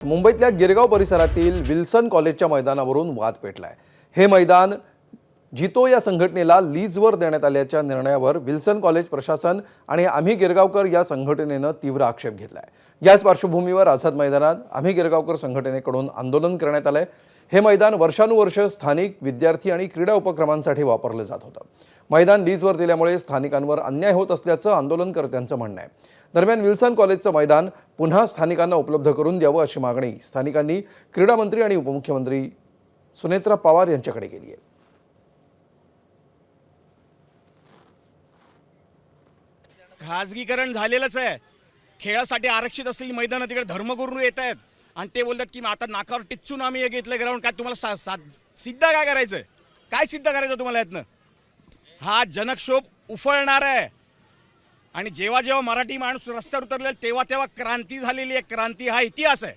मुंबईतल्या गिरगाव परिसरातील विल्सन कॉलेजच्या मैदानावरून वाद पेटलाय। हे मैदान जितो या संघटनेला लीजवर देण्यात आल्याच्या निर्णयावर विल्सन कॉलेज प्रशासन आणि आम्ही गिरगावकर या संघटनेनं तीव्र आक्षेप घेतलाय। याच पार्श्वभूमीवर आझाद मैदानात आम्ही गिरगावकर संघटनेकडून आंदोलन करण्यात आलंय। हे मैदान वर्षानुवर्ष स्थानिक विद्यार्थी आणि क्रीडा उपक्रमांसाठी वापरलं जात होतं। मैदान लीजवर दिल्यामुळे स्थानिकांवर अन्याय होत असल्याचं आंदोलनकर्त्यांचं म्हणणं आहे। दरम्यान विल्सन कॉलेजचं मैदान पुन्हा स्थानिकांना उपलब्ध करून द्यावं अशी मागणी स्थानिकांनी क्रीडा मंत्री आणि उपमुख्यमंत्री सुनेत्रा पवार यांच्याकडे केली आहे। खाजगीकरण झालेलंच आहे। खेळासाठी आरक्षित असलेली मैदानं तिकडे धर्मगुरू येत आहेत आणि ते बोलतात की आता नाकावर टिच्चून आम्ही हे घेतलं ग्राउंड। काय तुम्हाला सिद्ध काय करायचंय? काय सिद्ध करायचं तुम्हाला यातनं? हा जनक्षोभ उफळणार आहे आणि जेव्हा जेव्हा मराठी माणूस रस्त्यावर उतरलेला तेव्हा तेव्हा क्रांती झालेली आहे। क्रांती हा इतिहास आहे।